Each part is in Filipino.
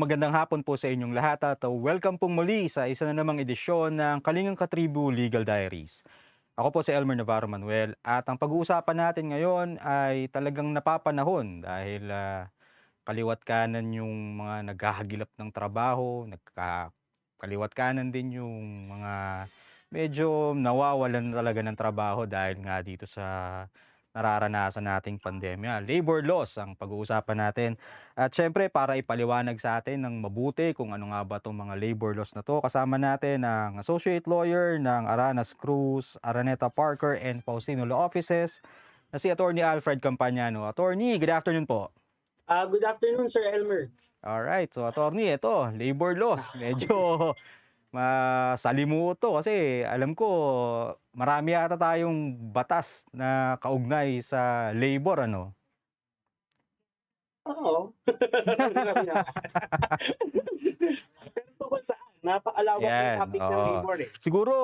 Magandang hapon po sa inyong lahat at welcome pong muli sa isa na namang edisyon ng Kalingang Katribu Legal Diaries. Ako po si Elmer Navarro Manuel at ang pag-uusapan natin ngayon ay talagang napapanahon dahil kaliwat kanan yung mga naghahagilap ng trabaho, kaliwat kanan din yung mga medyo nawawalan talaga ng trabaho dahil nga dito sa nararanasan nating pandemya. Labor laws ang pag-uusapan natin. At syempre para ipaliwanag sa atin ng mabuti kung ano nga ba itong mga labor laws na to, kasama natin ang Associate Lawyer ng Aranas Cruz, Araneta Parker and Faustino Law Offices na si Attorney Alfred Campagnano. Attorney, good afternoon po. Good afternoon, Sir Elmer. Alright, so attorney, ito, labor laws. Medyo masalimuto kasi alam ko marami yata tayong batas na kaugnay sa labor, ano? Oo. Marami na. Pero tungkol saan? Napakalawak ng Yan, topic ng oo. labor eh. Siguro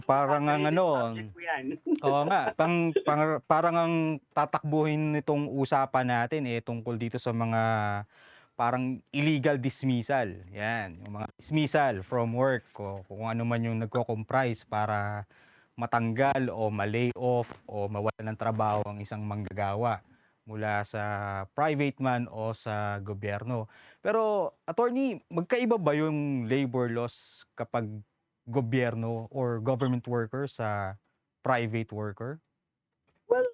parang ang Napaka-related ano, subject po yan. oo nga, parang ang tatakbuhin nitong usapan natin eh tungkol dito sa mga parang illegal dismissal. Yan, yung mga dismissal from work o kung ano man yung nagko-comprise para matanggal o ma-lay off o mawalan ng trabaho ang isang manggagawa mula sa private man o sa gobyerno. Pero attorney, magkaiba ba yung labor laws kapag gobyerno or government worker sa private worker? Well,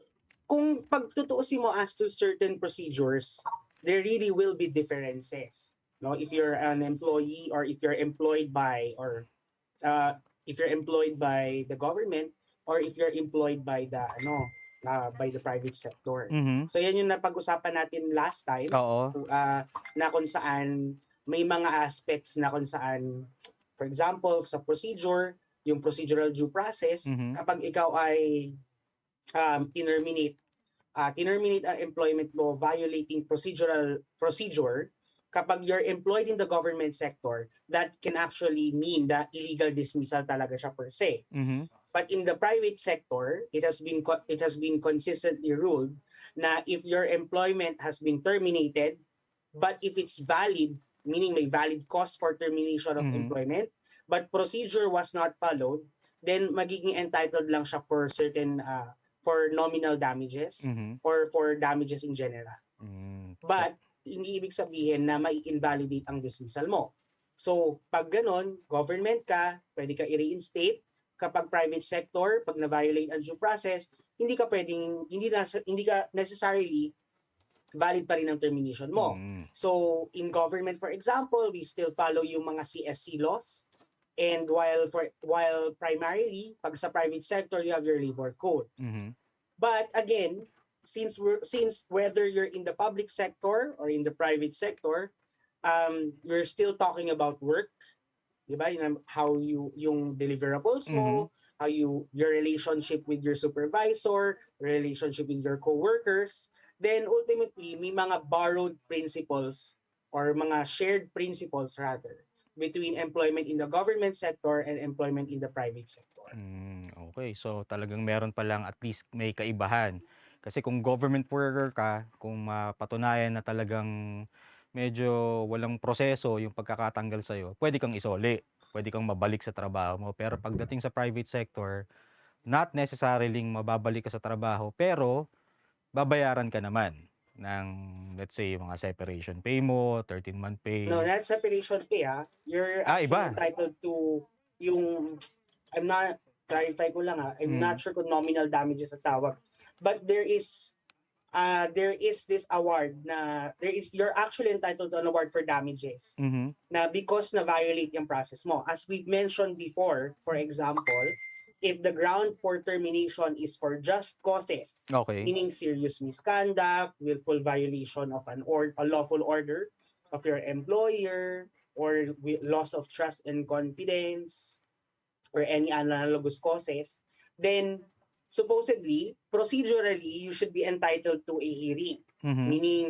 kung pagtutuusin mo as to certain procedures, there really will be differences. No, if you're an employee or if you're employed by if you're employed by the government or if you're employed by the by the private sector. Mhm. So yan yung napag-usapan natin last time Oo. na kung saan may mga aspects na kung saan, for example, sa procedure, yung procedural due process, Mhm. kapag ikaw ay terminate ang employment mo violating procedure, kapag you're employed in the government sector, that can actually mean that illegal dismissal talaga siya per se. Mhm. But in the private sector, it has been consistently ruled na if your employment has been terminated, but if it's valid, meaning may valid cause for termination of Mhm. employment, but procedure was not followed, then magiging entitled lang siya for certain for nominal damages Mhm. or for damages in general. Mm. But hindi ibig sabihin na may invalidate ang dismissal mo. So, pag ganon, government ka, pwede ka i-reinstate. Kapag private sector, pag na-violate ang due process, hindi ka necessarily valid pa rin ang termination mo. Mm. So, in government, for example, we still follow yung mga CSC laws. And while primarily, pag sa private sector, you have your labor code. Mhm. But again, since whether you're in the public sector or in the private sector, we're still talking about work, di ba? How yung deliverables mo, how your relationship with your supervisor, relationship with your coworkers, then ultimately may mga borrowed principles or mga shared principles rather between employment in the government sector and employment in the private sector. Okay. So talagang meron palang at least may kaibahan. Kasi kung government worker ka, kung mapatunayan na talagang medyo walang proseso yung pagkakatanggal sa'yo, pwede kang isoli, pwede kang mabalik sa trabaho mo. Pero pagdating sa private sector, not necessarily mababalik ka sa trabaho, pero babayaran ka naman ng, let's say, yung mga separation pay mo, 13-month pay. No, not separation pay ha. You're Ah, actually iba. entitled to yung I'm not, clarify ko lang I'm not sure kung nominal damages ang tawag. But there is this award na you're actually entitled to an award for damages Mhm. na because na violate yung process mo. As we've mentioned before, for example, if the ground for termination is for just causes, Okay. meaning serious misconduct, willful violation of a lawful order of your employer, or loss of trust and confidence, or any analogous causes, then supposedly, procedurally, you should be entitled to a hearing. Mhm. Meaning,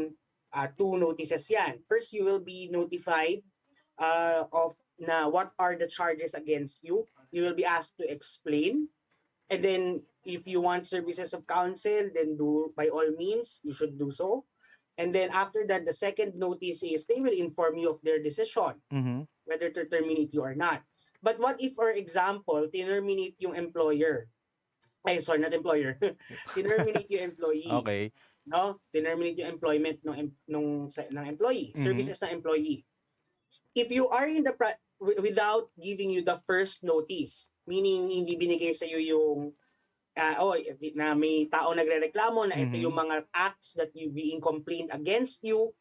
two notices yan. First, you will be notified of na what are the charges against you. You will be asked to explain. And then, if you want services of counsel, then do, by all means, you should do so. And then after that, the second notice is they will inform you of their decision, Mhm. whether to terminate you or not. But what if, for example, terminate yung employer? Ay, sorry, not employer. Terminate yung employee. Okay. No? Terminate yung employment ng employee, Mhm. services ng employee. If you are in the without giving you the first notice, meaning hindi binigay sa iyo yung na may tao nagrereklamo na ito yung Mhm. mga acts that you being complained against you,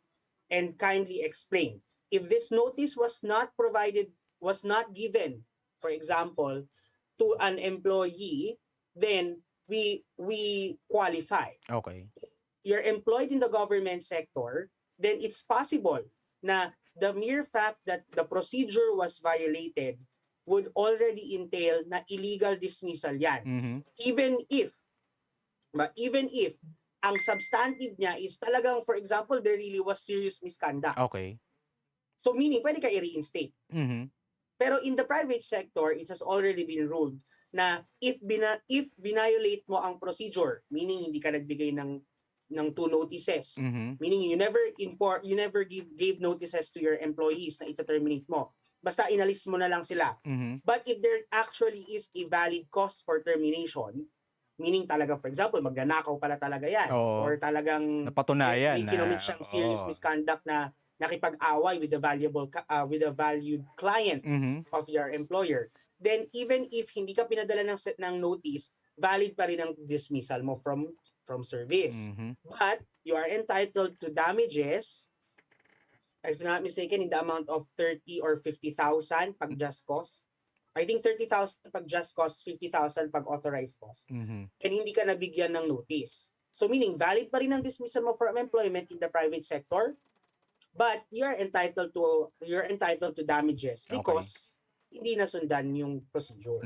and kindly explain. If this notice was not provided, was not given, for example, to an employee, then we qualify. Okay. You're employed in the government sector, then it's possible na the mere fact that the procedure was violated would already entail na illegal dismissal yan. Mhm. Even if ang substantive niya is talagang, for example, there really was serious misconduct. Okay. So meaning, pwede ka i-reinstate. Mhm. Pero in the private sector, it has already been ruled na if violate mo ang procedure, meaning hindi ka nagbigay ng two notices, Mhm. meaning you never gave notices to your employees na ita-terminate mo. Basta inalis mo na lang sila. Mhm. But if there actually is a valid cause for termination, meaning talaga, for example, magnanakaw pala talaga yan, Oo. or talagang Napatunayan may na kinumit siyang serious oo. misconduct na nakipag-away with the valued client Mhm. of your employer, then even if hindi ka pinadala ng notice, valid pa rin ang dismissal mo from service. Mhm. But you are entitled to damages, if not mistaken, in the amount of 30 or 50,000 pag just cause. I think 30,000 pag just cause, 50,000 pag authorized cause. Mhm. And hindi ka nabigyan ng notice. So meaning, valid pa rin ang dismissal mo from employment in the private sector, but you're entitled to damages Okay. because hindi nasundan yung procedure.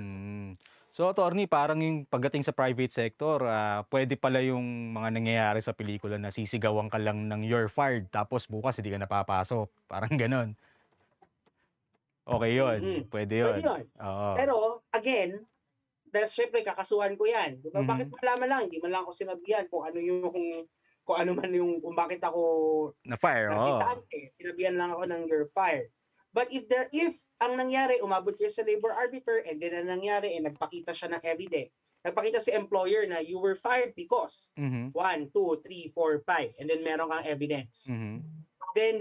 So, attorney, parang yung pagdating sa private sector, puwede pala yung mga nangyayari sa pelikula na sisigawan ka lang ng "You're fired," tapos bukas hindi ka napapasok, parang gano'n. Okey yun, Mm-hmm. puwede Pwede yun. yun. Oo. Pero again, dahil syempre kakasuhan ko yan. Di ba? Bakit Mhm. malaman lang? Hindi man lang ako sinabihan kung ano man yung kung bakit ako Na-fire, oo. nasisante. Sinabihan lang ako ng you're fired. But if ang nangyari, umabot kayo sa labor arbiter, and then ang nangyari, nagpakita siya ng evidence. Nagpakita si employer na you were fired because Mhm. 1, 2, 3, 4, 5, and then meron kang evidence. Mhm. Then,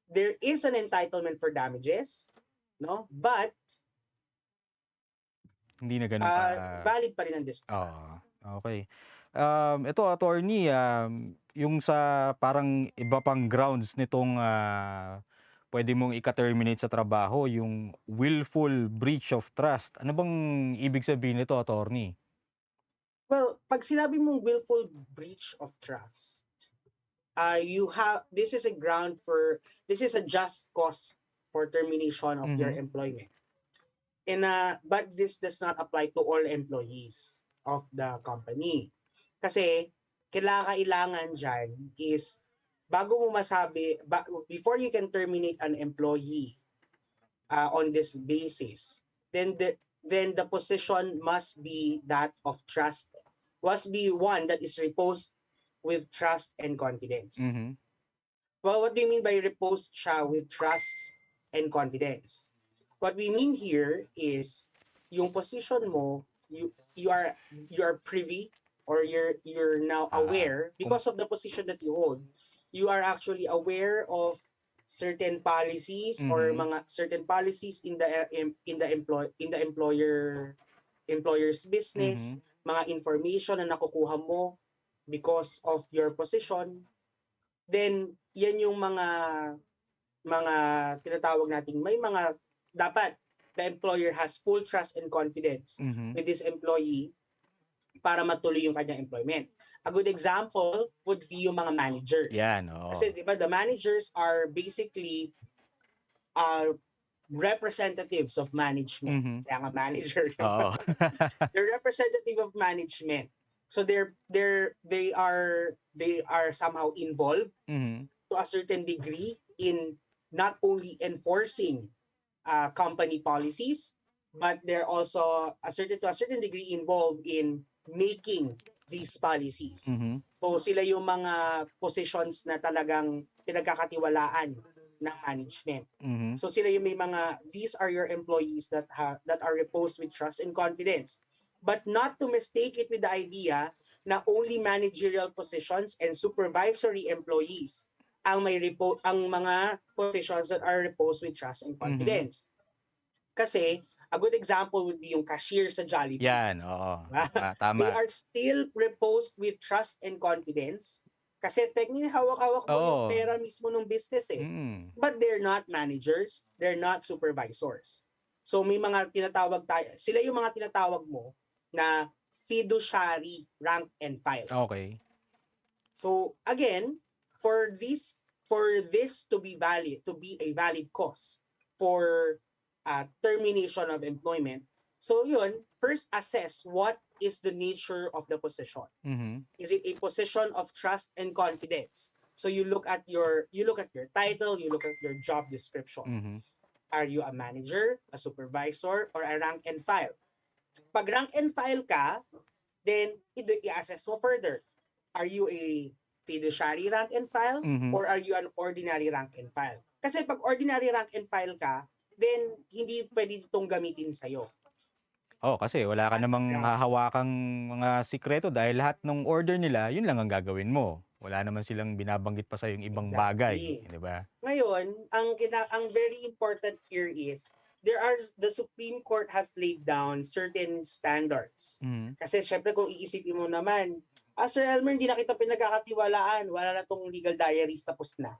there is an entitlement for damages, no? But, Hindi na gano'n ka valid pa rin ang dismissal. oo, okey. Ito attorney, yung sa parang iba pang grounds nitong, puwede mong ika-terminate sa trabaho, yung willful breach of trust. Ano bang ibig sabihin nito, attorney? Well, pag sinabi mong willful breach of trust, this is a just cause for termination of your Mhm. employment. But this does not apply to all employees of the company. Kasi kailangan dyan is bago mo before you can terminate an employee on this basis, then the position must be that of trust, must be one that is reposed with trust and confidence. Mhm. Well, what do you mean by reposed siya with trust and confidence? What we mean here is yung position mo, you are privy, or you're now Ah, aware kum because of the position that you hold. You are actually aware of certain policies or Mhm. mga certain policies in the employer's business, Mhm. mga information na nakukuha mo because of your position, then yan yung mga tinatawag nating may mga dapat the employer has full trust and confidence Mhm. with this employee para matuloy yung kanyang employment. A good example would be yung mga managers. Yan, oo. Kasi 'di ba the managers are basically uh, representatives of management. Mhm. Kaya nga manager, 'di ba? Oo. They're representative of management. So they are somehow involved Mhm. to a certain degree in not only enforcing company policies, but they're also to a certain degree involved in making these policies. Mhm. So sila yung mga positions na talagang pinagkakatiwalaan ng management. Mhm. So sila yung may mga these are your employees that are reposed with trust and confidence. But not to mistake it with the idea na only managerial positions and supervisory employees ang mga positions that are reposed with trust and Mhm. confidence. Kasi a good example would be yung cashier sa Jollibee. Yan, oo. They Tama. are still reposed with trust and confidence kasi technically hawak-hawak mo yung Oo. pera mismo ng business eh. Mm. But they're not managers, they're not supervisors. So may mga tinatawag tayo, sila yung mga tinatawag mo na fiduciary rank and file. Okey. So again, for this to be a valid cause for termination of employment. So yun, first assess what is the nature of the position. Mhm. Is it a position of trust and confidence? So you look at your title, you look at your job description. Mhm. Are you a manager, a supervisor, or a rank and file? Pag rank and file ka, then i-assess mo further. Are you a fiduciary rank and file Mhm. or are you an ordinary rank and file? Kasi pag ordinary rank and file ka, then hindi pwede itong gamitin sa'yo Oo, kasi wala ka as a namang job. hahawakang mga sikreto dahil lahat ng order nila, yun lang ang gagawin mo. Wala naman silang binabanggit pa sa'yong ibang bagay, Exactly. 'di ba? Ngayon, ang very important here is the Supreme Court has laid down certain standards. Mhm. Kasi syempre kung iisipin mo naman, Sir Elmer, hindi na kita pinagkakatiwalaan, wala na tong legal diaries, tapos na.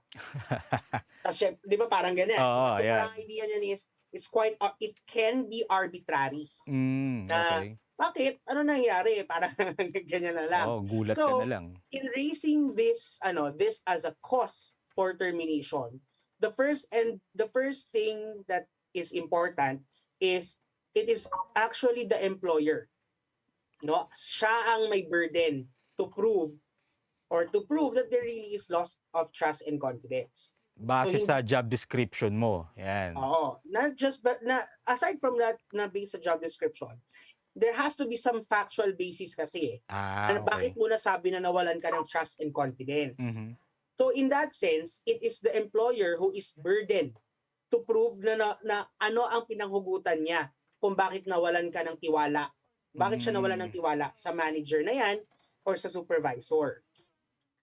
Tapos syempre, di ba parang ganyan? Oo, So ayan. parang idea niyan is, it can be arbitrary na Okey. bakit? Ano nangyari? Parang ganyan na lang. Oo, gulat ka na So, lang. in raising this as a cause for termination, the first thing that is important is it is actually the employer, no? Siya ang may burden to prove that there really is loss of trust and confidence. So Base sa hindi job description mo, 'yan. Oo, not just but na aside from that na based sa job description, there has to be some factual basis kasi Ah, ano bakit okey. mo nasabi na nawalan ka ng trust and confidence. Mhm. So in that sense, it is the employer who is burdened to prove na ano ang pinanghugutan niya kung bakit nawalan ka ng tiwala. Bakit siya nawalan ng Hmm. tiwala sa manager na yan or sa supervisor.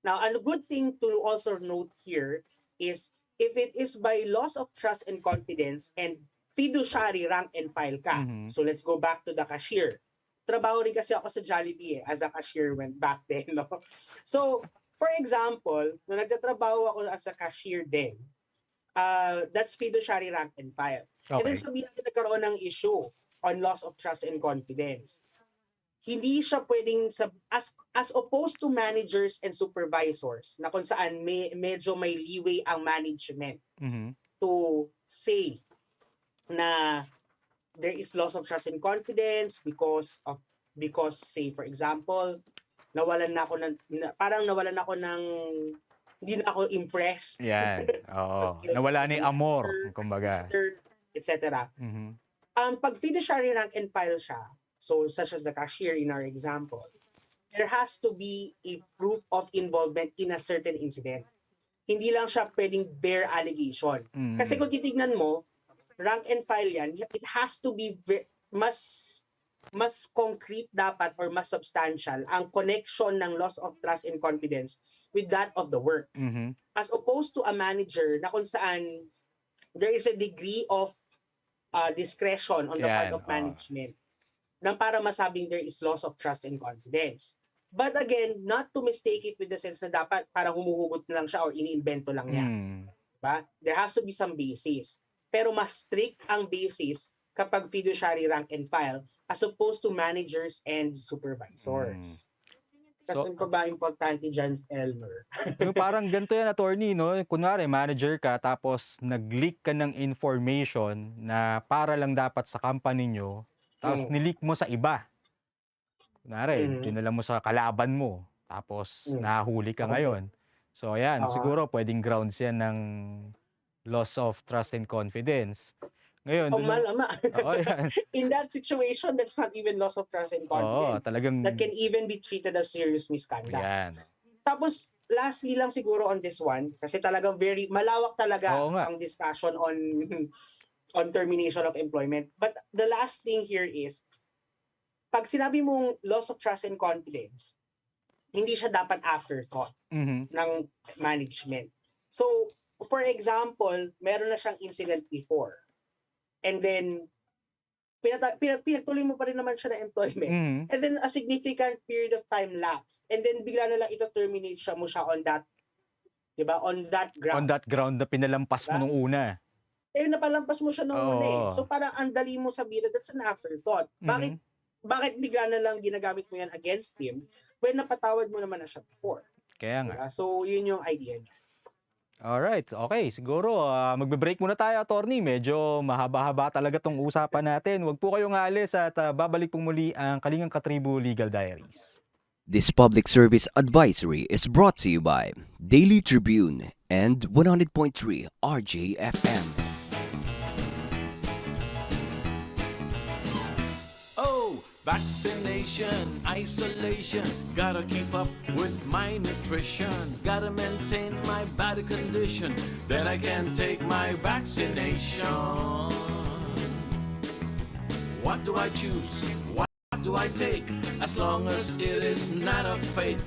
Now, a good thing to also note here is if it is by loss of trust and confidence and fiduciary rank and file ka. Mhm. So let's go back to the cashier. Trabaho rin kasi ako sa Jollibee as a cashier when back then. No? So, for example, nung nagtatrabaho ako as a cashier din, that's fiduciary rank and file. And then Okey. sabihin natin nagkaroon ng issue on loss of trust and confidence. Hindi siya pwedeng as opposed to managers and supervisors na kung saan medyo may leeway ang management Mhm. to say na there is loss of trust and confidence because say for example parang nawalan ako ng hindi na ako impressed 'Yan, sa oo. skills ko Nawala as na a yung amor, manager, as a kumbaga. leader, etc. Mhm. Pag fiduciary rank and file siya, so such as the cashier in our example, there has to be a proof of involvement in a certain incident. Hindi lang siya pwedeng bare allegation. Kasi Mm. kung titignan mo, rank and file yan, it has to be mas concrete dapat or mas substantial ang connection ng loss of trust and confidence with that of the work. Mhm. As opposed to a manager na kung saan there is a degree of discretion on the part Yan, of management na para masabing there is loss of trust and confidence. But again, not to mistake it with the sense na dapat parang humuhugot na lang siya or iniimbento lang niya. Diba? There has to be some basis. Pero mas strict ang basis kapag fiduciary rank and file as opposed to managers and supervisors. Kasi So, pa ba importante dyan, Elmer? yung parang ganito yan, attorney, no? Kunwari, manager ka, tapos nag-leak ka ng information na para lang dapat sa company nyo, tapos Mm. nileak mo sa iba. Kunwari, Mhm. dinala mo sa kalaban mo, tapos Mm. nahuli ka Sa kompleto. ngayon. So, ayan, Oo. siguro pwedeng grounds yan ng loss of trust and confidence. Ngayon, O dun naman, malama. oo, yan. In that situation, that's not even loss of trust and Oo, confidence. That talagang, can even be treated as serious misconduct. yan. Tapos, lastly lang siguro on this one, kasi talagang very malawak talaga Oo nga. ang discussion on on termination of employment. But the last thing here is, pag sinabi mong loss of trust and confidence, hindi siya dapat afterthought Mhm. ng management. So, for example, meron na siyang incident before. And then, pinagtuloy mo pa rin naman siya ng employment. Mhm. And then, a significant period of time lapsed. And then, bigla na lang ito-terminate mo siya on that, di ba? On that On ground. that ground na pinalampas mo Diba? nung una. Eh, napalampas mo siya nung una eh. So, Oo. parang ang dali mo sabihin na that's an afterthought. Mhm. Bakit bigla na lang ginagamit mo yan against him when napatawad mo naman na siya before? Kaya nga. Diba? So, yun yung idea niya. Alright, okay. Siguro, magbe-break muna tayo, attorney. Medyo mahaba-haba talaga 'tong usapan natin. Huwag po kayong aalis at babalik po muli ang Kalingang Katribo Legal Diaries. This public service advisory is brought to you by Daily Tribune and 100.3 RJFM. Oh, vaccination, isolation. Gotta keep up with my nutrition. Gotta maintain my body condition. Then I can take my vaccination. What do I choose? What do I take? As long as it is not a fake.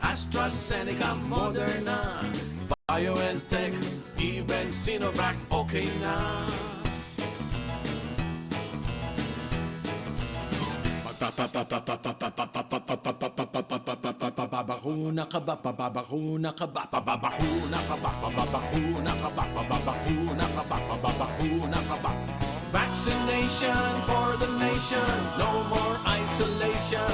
AstraZeneca, Moderna, BioNTech, even Sinovac, okay na. Pababakuna ka ba? Pababakuna ka ba? Pababakuna ka ba? Pababakuna ka ba? Pababakuna ka ba? Pababakuna ka ba? Vaccination for the nation, no more isolation.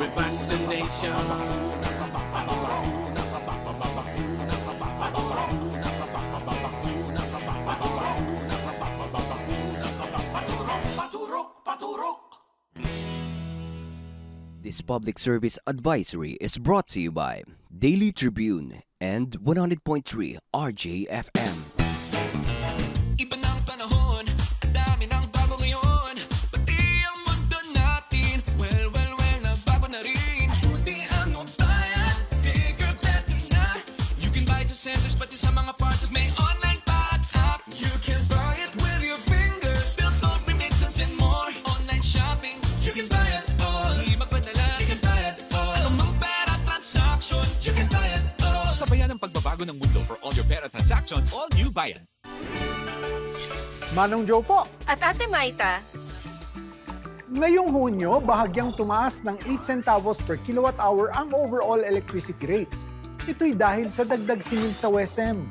With vaccination, pababakuna ka ba? Pababakuna ka ba? Pababakuna ka ba? Pababakuna ka ba? Pababakuna ka ba? Pababakuna ka ba? Pababakuna ka ba? Paturok, paturok, paturok. This public service advisory is brought to you by Daily Tribune and 100.3 RJFM. Iba ng panahon, ang dami ng bago ngayon. Pati ang mundo natin, well, nagbago na rin. Buti ang magbayad, bigger, better na. You can buy it sa centers, pati sa mga partners, may online pa at app. You can buy it with your fingers, still don't remittance and more. Online shopping, you can buy it all. Di magpadala, you can buy it all. Anumang pera transaction, you can buy it all. Sabayan ang pagbabago ng mundo for all your pera transactions, all new Bayan. Manong Joe po, At Ate Maita, ngayong Hunyo, bahagyang tumaas ng 8 centavos per kilowatt hour ang overall electricity rates. Ito'y dahil sa dagdag singil sa WESM.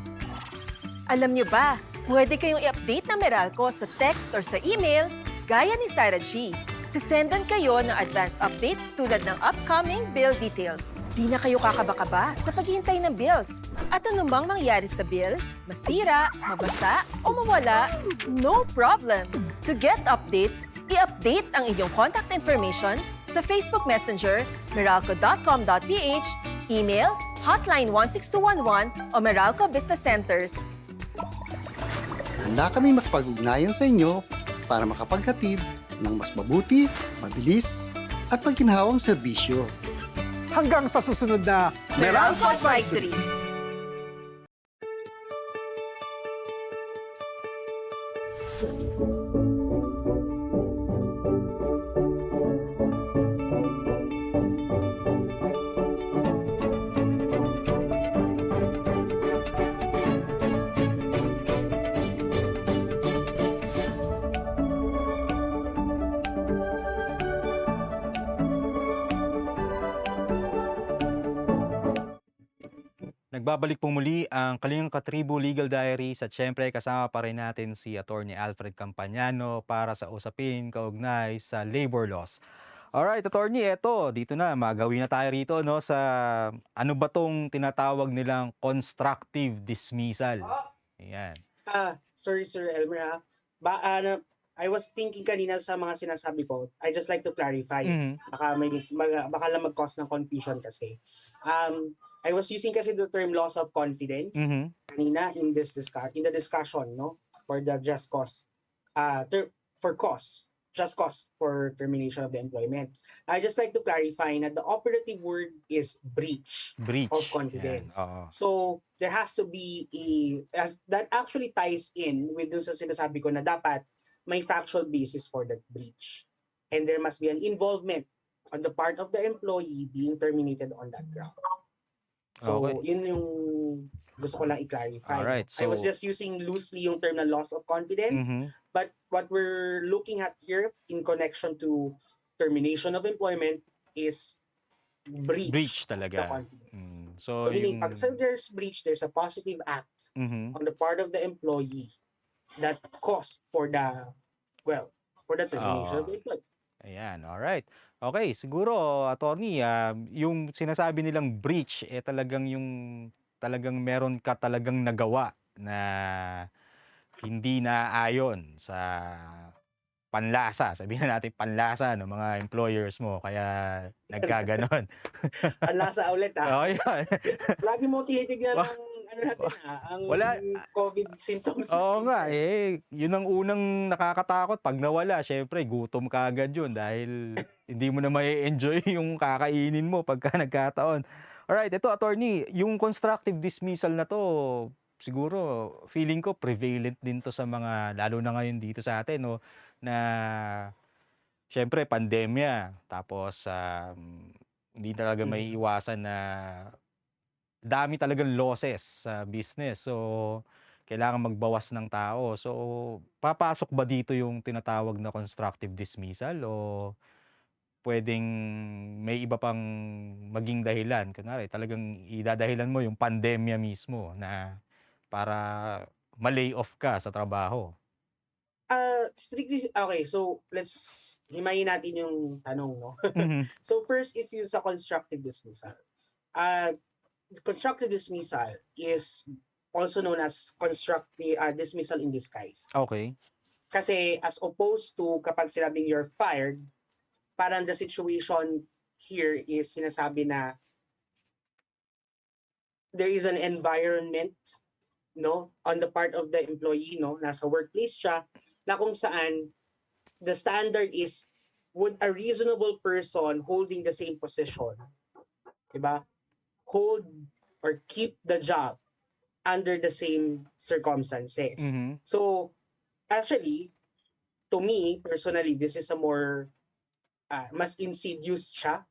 alam nyo ba, pwede kayong i-update na Meralco sa text or sa email gaya ni Sarah G. Sisendan kayo ng advanced updates tulad ng upcoming bill details. Di na kayo kakaba-kaba sa paghihintay ng bills. At anumang mangyari sa bill, masira, mabasa, o mawala, no problem. To get updates, i-update ang inyong contact information sa Facebook Messenger, meralco.com.ph, email, hotline 16211 o Meralco Business Centers. Handa kami makipag-ugnayan sa inyo para makapaghatid ng mas mabuti, mabilis, at pagkinhawang serbisyo. Hanggang sa susunod na Meralco Advisory. Nagbabalik po muli ang Kalingang Katribo Legal Diaries at syempre kasama pa rin natin si Attorney Alfred Campagnano para sa usapin kaugnay sa labor laws. Alright, Attorney, eto, dito na, magawin na tayo rito, no, sa ano ba tong tinatawag nilang constructive dismissal. Ayan. Sorry Sir Elmer ha. I was thinking kanina sa mga sinasabi ko. I just like to clarify. Mhm. Baka lang mag-cause ng confusion kasi. I was using kasi the term loss of confidence Mhm. kanina in the discussion, no, for the just cause. Just cause for termination of the employment. I just like to clarify na the operative word is breach Breach. of Yan, confidence. oo. So there has to be that actually ties in with dun sa sinasabi ko na dapat may factual basis for that breach. And there must be an involvement on the part of the employee being terminated on that ground. So Okay. yun yung gusto ko lang i-clarify. Alright, I was so- just using loosely yung term na loss of confidence, Mhm. but what we're looking at here in connection to termination of employment is breach Breach of the talaga. confidence. So, So meaning, yung... pag there's breach, there's a positive act Mhm. on the part of the employee that caused for the termination of the employee. Ayan, alright. Okay, siguro, Attorney, yung sinasabi nilang breach, talagang meron ka talagang nagawa na hindi naaayon sa panlasa, sabihin na natin panlasa ng mga employers mo, kaya nagkaganon. Panlasa ulit Oo, yan. Lagi mo tinitignan Wa- ang ano natin ang Wala, COVID symptoms oo natin. nga, sir. yun ang unang nakakatakot pag nawala. Syempre, gutom ka agad yun dahil hindi mo na mai-enjoy yung kakainin mo pagka nagkataon. Alright, ito, Attorney, yung constructive dismissal na to, siguro, feeling ko prevalent din to sa mga, lalo na ngayon dito sa atin, no, na syempre, pandemya, tapos hindi talaga Mhm. may iwasan na dami talagang losses sa business. So, kailangan magbawas ng tao. So, papasok ba dito yung tinatawag na constructive dismissal o puwedeng may iba pang maging dahilan? Kunwari talagang idadahilan mo yung pandemya mismo na para ma-lay off ka sa trabaho. Strictly okay, so let's himayin natin yung tanong, no. Mhm. So first is yung sa constructive dismissal. Constructive dismissal is also known as constructive dismissal in disguise. Okay. Kasi as opposed to kapag sinabing you're fired, parang the situation here is sinasabi na there is an environment, no, on the part of the employee, no, nasa workplace siya, na kung saan the standard is, would a reasonable person holding the same position, diba, hold or keep the job under the same circumstances. Mhm. So actually, to me personally, this is a more mas insidious siya.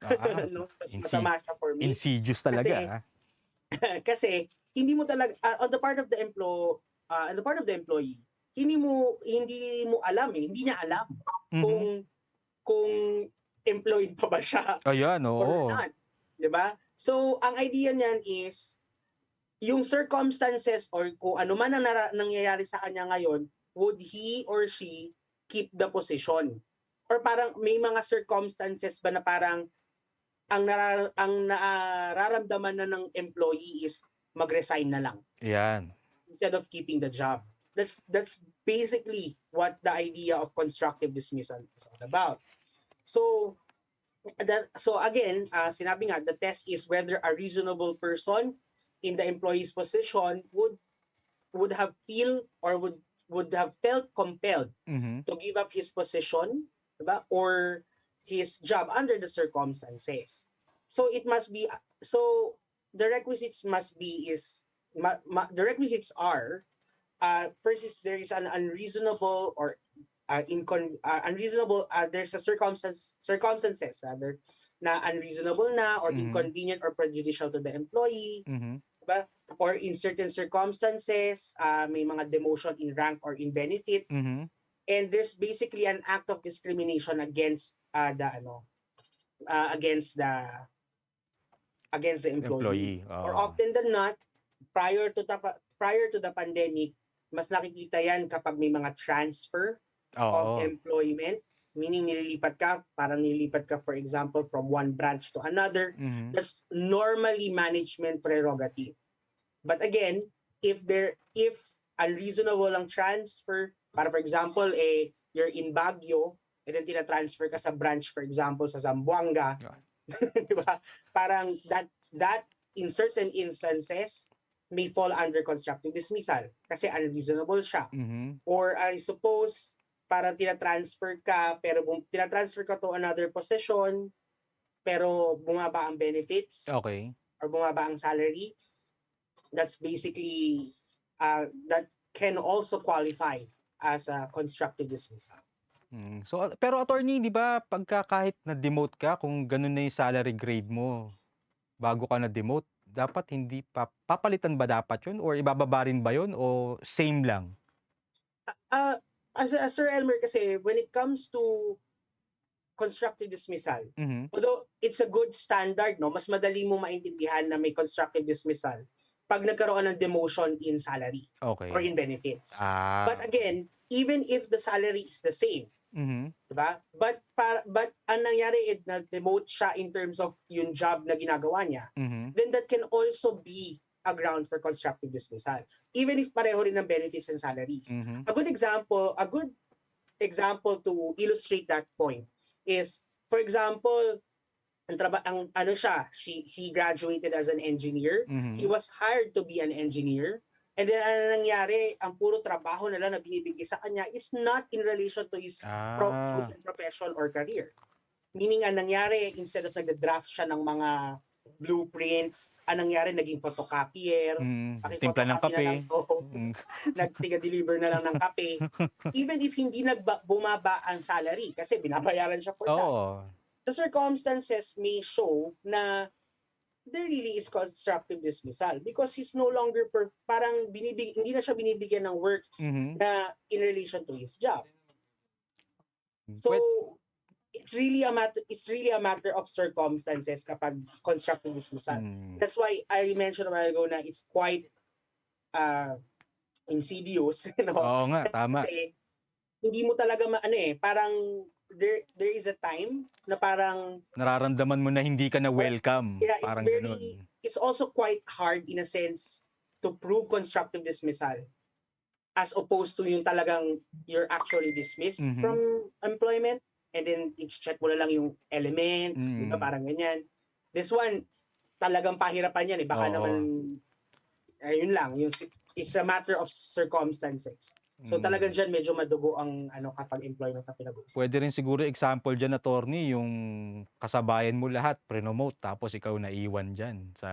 No? Mas masama siya for me. Insidious Kasi talaga. kasi hindi mo talaga on the part of the employee, hindi mo alam hindi niya alam Mhm. kung employed pa ba siya Ayan, or oo. not, 'di ba? So ang idea niyan is yung circumstances or kung ano man ang nangyayari sa kanya ngayon, would he or she keep the position? Or parang may mga circumstances ba na parang ang nararamdaman na ng employee is mag-resign na lang Ayan. instead of keeping the job. That's basically what the idea of constructive dismissal is all about. So again, sinabi nga, the test is whether a reasonable person in the employee's position would have felt compelled Mhm. to give up his position, diba? Or his job under the circumstances. So the requisites are first is there is an unreasonable or there's a circumstances rather na unreasonable na or Mhm. inconvenient or prejudicial to the employee, Mhm. diba? Or in certain circumstances, may mga demotion in rank or in benefit, Mhm. and there's basically an act of discrimination against the employee. Employee, Or oo. often than not, prior to the pandemic, mas nakikita yan kapag may mga transfer of Oo. employment, meaning parang nililipat ka, for example, from one branch to another. Mhm. That's normally management prerogative. But again, if unreasonable ang transfer, para for example, you're in Baguio, and then tina-transfer ka sa branch, for example, sa Zamboanga, di ba? Parang that in certain instances may fall under constructive dismissal kasi unreasonable siya. Mhm. Or I suppose, parang tina-transfer ka, pero tina-transfer ka to another position, pero bumaba ang benefits Okay. or bumaba ang salary. That's basically, that can also qualify as a constructive dismissal. So, pero attorney, 'di ba pagka kahit na-demote ka kung gano'n na yung salary grade mo, bago ka na-demote, dapat hindi papalitan ba dapat 'yun or ibababa rin ba 'yun o same lang? As Sir Elmer kasi, when it comes to constructive dismissal, Mhm. although it's a good standard, no, mas madali mo maintindihan na may constructive dismissal pag nagkaroon ng demotion in salary or Okay. in benefits. But Okay. again, even if the salary is the same, Mhm. diba? But ang nangyari na demote siya in terms of yung job na ginagawa niya, Mhm. then that can also be a ground for constructive dismissal, even if pareho rin ng benefits and salaries. Mhm. A good example to illustrate that point is, for example, he graduated as an engineer. He Mhm. was hired to be an engineer. And then ano nangyari, ang puro trabaho na lang na binibigay sa kanya is not in relation to his Ah. chosen profession or career. Meaning, ang nangyari, instead of nagda-draft siya ng mga blueprints, ang nangyari, naging photocopier, Timpla ng paki-photocopy na lang kape. to, Hmm. nagtiga-deliver na lang ng kape. Even if hindi bumaba ang salary, kasi binabayaran siya for that. Oo. The circumstances may show na there really is constructive dismissal because he's no longer hindi na siya binibigyan ng work Mhm. na in relation to his job. So Puwed it's really a matter of circumstances kapag constructive dismissal. hmm. That's why I mentioned a while ago na it's quite insidious, you know, Oo nga, tama. kasi hindi mo talaga parang there is a time na parang Nararamdaman mo na hindi ka na welcome, yeah, parang gano'n. it's also quite hard in a sense to prove constructive dismissal as opposed to yung talagang you're actually dismissed from Mhm. employment and then i-check mo na lang yung elements, di ba, Mm. parang ganyan. This one, talagang pahirapan yan baka naman, Oo. yun lang, it's a matter of circumstances. So talagang dyan medyo madugo ang kapag employment na pinag-uusapan. Puwede rin siguro example diyan, attorney, yung kasabayan mo lahat prinomote tapos ikaw naiwan diyan sa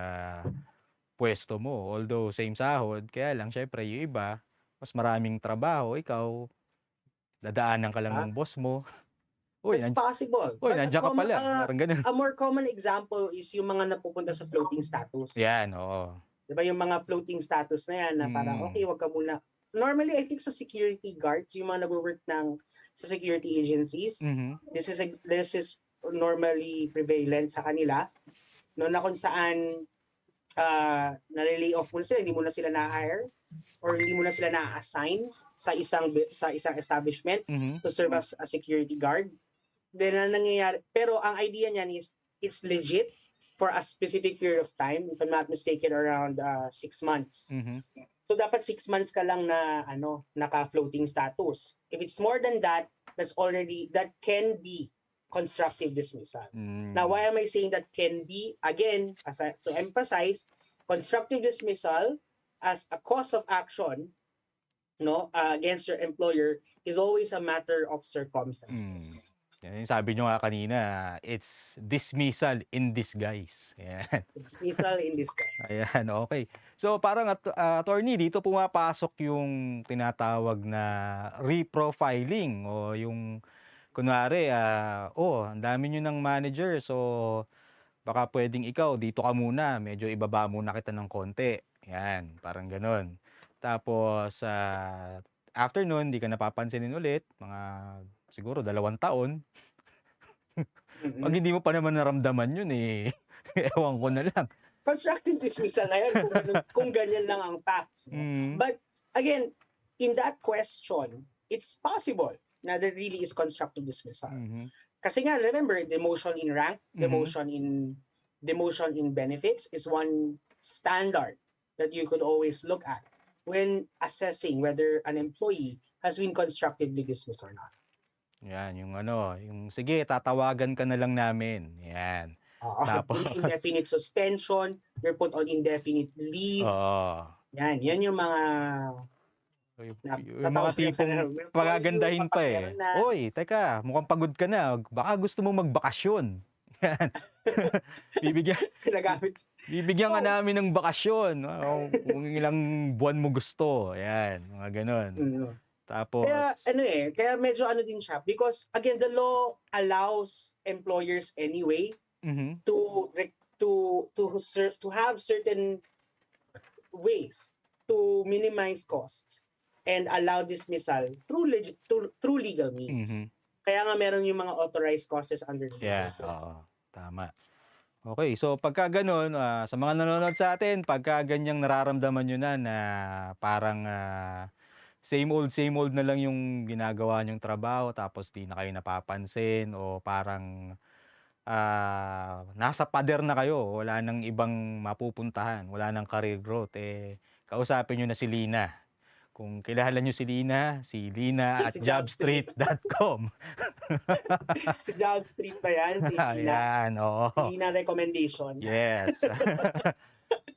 puwesto mo. Although same sahod, kaya lang siyempre yung iba mas maraming trabaho, ikaw dadaanan ka lang Ah, ng boss mo, "Uy, That's possible. uy, But nandiyan ka pala." Parang gano'n. a more common example is yung mga napupunta sa floating status. 'Yan, oo. 'Di ba yung mga floating status na yan na parang okay, wag ka muna. Normally, I think sa security guards, yung mga nagwo-work sa security agencies, Mhm. this is normally prevalent sa kanila, no, na kung saan nalilay off mo na sila, hindi mo na sila na-hire or hindi mo na sila na-assign sa isang establishment Mhm. to serve as a security guard. Then ang nangyayari, pero ang idea niyan is it's legit for a specific period of time, if I'm not mistaken, around 6 months. Mhm. So dapat 6 months ka lang na naka-floating status. If it's more than that, that can be constructive dismissal. Now, why am I saying that can be? Again, to emphasize, constructive dismissal as a cause of action, no, against your employer is always a matter of circumstances. Yan yung sabi niyo nga kanina, it's dismissal in disguise. Ayan. Dismissal in disguise. Ayan, okey. So parang attorney, dito pumapasok yung tinatawag na reprofiling o yung kunwari, ang dami niyo ng manager, so baka puwedeng ikaw dito ka muna, medyo ibaba muna kita ng konti, 'yan, parang gano'n. Tapos, after no'n 'di ka na papansinin ulit, mga siguro 2 taon. 'Pag Mm-mm. hindi mo pa naman naramdaman 'yun, ewan ko na lang. constructive dismissal na yan kung ganyan lang ang facts. No? Mm. But again, in that question, it's possible na there really is constructive dismissal. Mhm. Kasi nga, remember, demotion in rank, Mhm. demotion in benefits is one standard that you could always look at when assessing whether an employee has been constructively dismissed or not. Yan, yung ano, yung sige tatawagan ka na lang namin, yan. Tapos Indefinite suspension, you're put on indefinite leave. oo. Yan yung mga Yung mga tatawagan ka na, tipong we'll call you pagagandahin pa kapag eh. meron na. "Uy, teka, mukhang pagod ka na, baka gusto mo magbakasyon." Yan. Bibigyan Ginagamit. bibigyan ka So, namin ng bakasyon, kung ilang buwan mo gusto, yan, mga gano'n. mm. Tapos Kaya medyo ano din siya because again the law allows employers anyway mhm, to to have certain ways to minimize costs and allow dismissal through legal means. mhm. Kaya nga meron yung mga authorized causes under the Yeah, law. oo, tama. Okay, so pagka gano'n, sa mga nanonood sa atin, pagka ganyang nararamdaman niyo na parang, same old na lang yung ginagawa niyong trabaho tapos 'di na kayo napapansin o parang, nasa pader na kayo, wala ng ibang mapupuntahan, wala ng career growth, kausapin niyo na si Lina. Kung kilala niyo si Lina at Si Jobstreet. jobstreet.com. Si Jobstreet ba yan? Si Lina? Ayan, oo. Si Lina recommendation. Yes.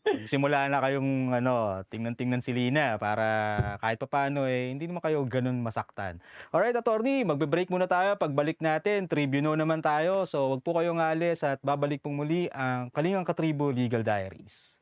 Magsimula na kayong ano, tingnan-tingnan si Lina para kahit papaano, hindi naman kayo gano'n masaktan. Alright, attorney, magbe-break muna tayo. Pagbalik natin, tribune naman tayo. So, wag po kayong alis at babalik pong muli ang Kalingang Katribo Legal Diaries.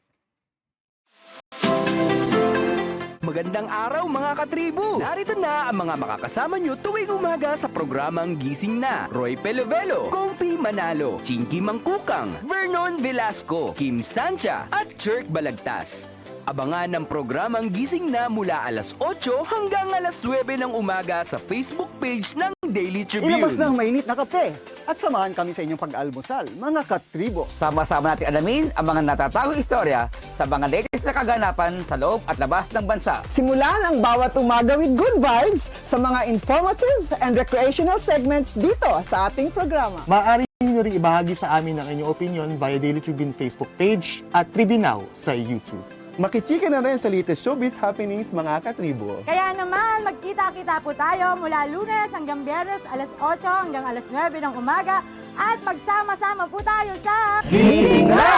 Magandang araw mga katribo! Narito na ang mga makakasama nyo tuwing umaga sa programang Gising Na. Roy Pelevelo, Comfy Manalo, Chinky Mangkukang, Vernon Velasco, Kim Sancha at Chirk Balagtas. Abangan ang programang Gising Na mula alas 8 hanggang alas 9 ng umaga sa Facebook page ng Daily Tribune. Ilabas ng mainit na kape at samahan kami sa inyong pag-almusal, mga katribo. Sama-sama natin alamin ang mga natatagong istorya sa mga latest na kaganapan sa loob at labas ng bansa. Simulan ang bawat umaga with good vibes sa mga informative and recreational segments dito sa ating programa. Maaari nyo rin ibahagi sa amin ang inyong opinion via Daily Tribune Facebook page at Tribune Now sa YouTube. Makichika na rin sa latest showbiz happenings, mga katribo. Kaya naman, magkita-kita po tayo mula Lunes hanggang Biyernes, alas 8 hanggang alas 9 ng umaga at magsama-sama po tayo sa Gising Na!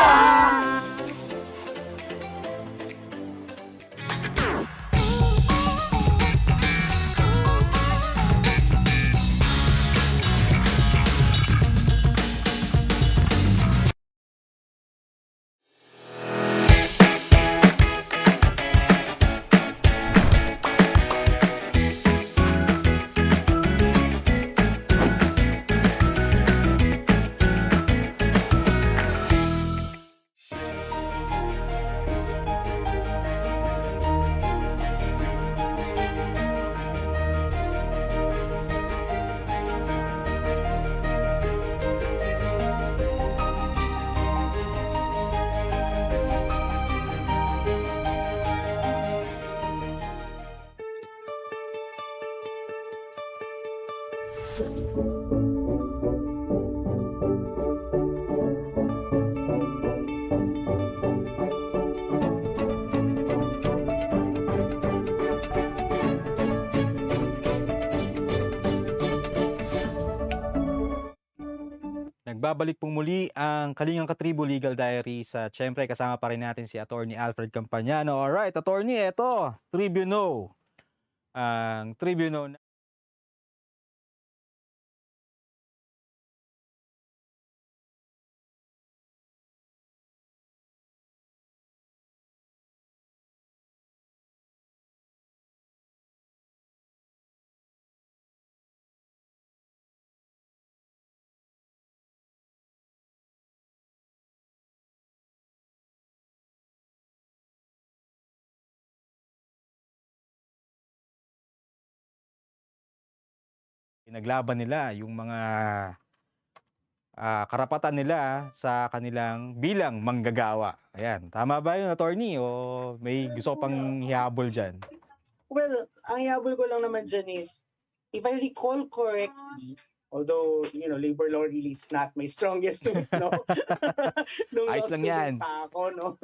Nagbabalik pong muli ang Kalingang Katribo Legal Diaries at syempre kasama pa rin natin si Attorney Alfred Campagnano. Alright, Attorney, eto, Tribuno. Ang Tribuno na pinaglaban nila yung mga karapatan nila sa kanilang bilang manggagawa. Ayan, tama ba yun, attorney? O may gusto pang hihabol dyan? Well, ang ihabol ko lang naman dyan is, if I recall correctly, although, labor law really is not my strongest suit, no? Nung law Ayos lang yan. student pa ako, no?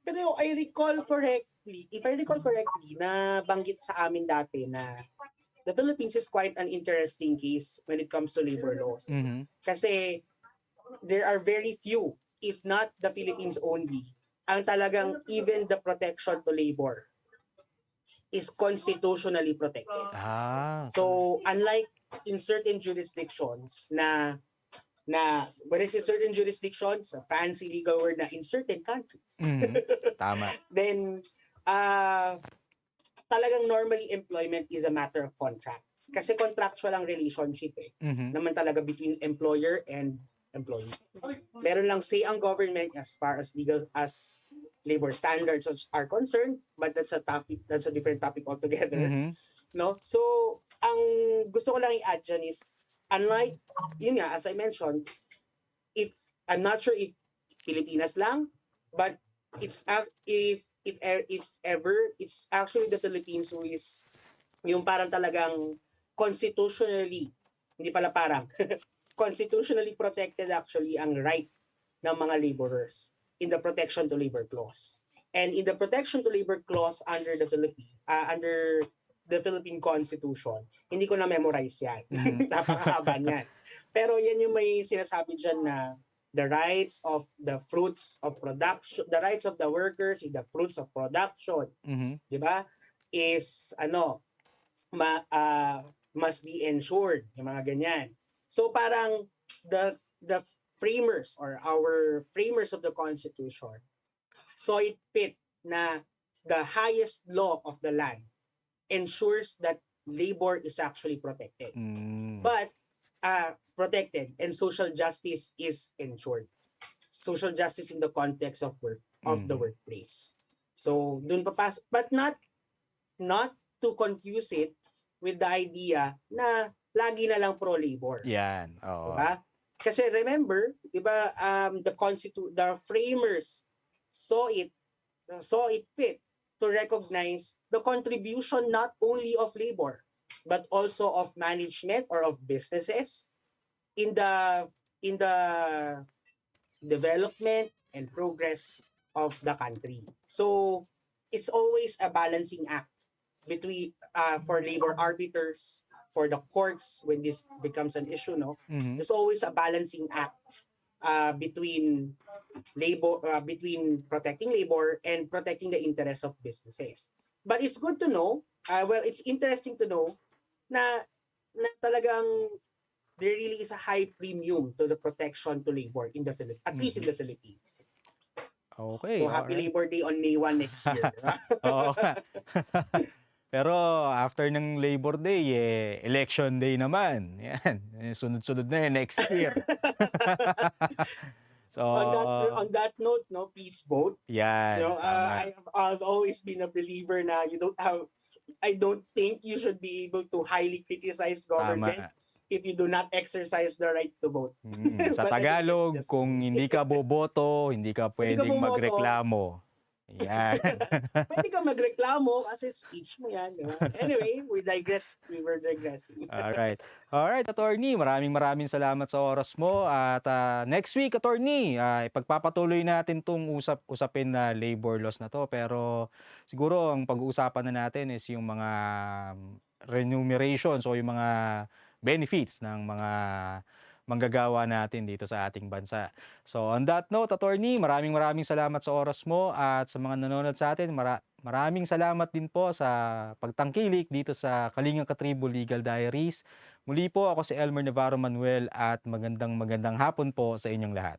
Pero if I recall correctly, na banggit sa amin dati na the Philippines is quite an interesting case when it comes to labor laws. Mhm. Kasi there are very few, if not the Philippines only, ang talagang even the protection to labor is constitutionally protected. So, unlike in certain jurisdictions when I say certain jurisdictions, a fancy legal word na in certain countries, Tama. then talagang normally employment is a matter of contract. Kasi contractual ang relationship naman talaga between employer and employee. Meron lang say ang government as far as labor standards are concerned, but that's a different topic altogether. No? So, ang gusto ko lang i-add dyan is, unlike, yun nga, as I mentioned, I'm not sure if Pilipinas lang, but if ever, it's actually the Philippines who is yung parang talagang constitutionally, hindi pala parang, constitutionally protected actually ang right ng mga laborers in the protection to labor clause. And in the protection to labor clause under the Philippine Constitution, hindi ko na memorize yan. Napakahaba niyan. Pero yan yung may sinasabi dyan na the rights of the fruits of production, the rights of the workers in the fruits of production, di ba? Is must be ensured, yung mga ganyan. So parang the framers or our framers of the Constitution saw it fit na the highest law of the land ensures that labor is actually protected. But protected and social justice is ensured. Social justice in the context of the workplace. So dun papasok, but not to confuse it with the idea na lagi na lang pro-labor. Yan. Oo. Diba? Kasi remember, diba, the framers saw it fit to recognize the contribution not only of labor, but also of management or of businesses in the development and progress of the country. So it's always a balancing act between for labor arbiters, for the courts when this becomes an issue, no? There's always a balancing act between between protecting labor and protecting the interests of businesses. But it's good to know, it's interesting to know na talagang there really is a high premium to the protection to labor in the Philippines, at least in the Philippines. Okay. So happy Labor Day on May 1 next year. Oo nga. Pero after ng Labor Day, election day naman. Yan. Sunod-sunod na next year. So, on that note, no, please vote. Yan. Tama. I've always been a believer na I don't think you should be able to highly criticize government if you do not exercise the right to vote. Sa Tagalog, kung hindi ka boboto, hindi ka pwedeng bumoto. magreklamo. Yan. Pwede ka magreklamo kasi speech mo yan. Diba? Anyway, we were digressing. Alright, attorney, maraming salamat sa oras mo. At next week, attorney, ipagpapatuloy natin tong usapin na labor laws na to. Pero siguro ang pag-uusapan na natin is yung mga remuneration, so yung mga benefits ng mga manggagawa natin dito sa ating bansa. So on that note, attorney, maraming salamat sa oras mo, at sa mga nanonood sa atin, maraming salamat din po sa pagtangkilik dito sa Kalingang Katribo Legal Diaries. Muli po, ako si Elmer Navarro Manuel, at magandang hapon po sa inyong lahat.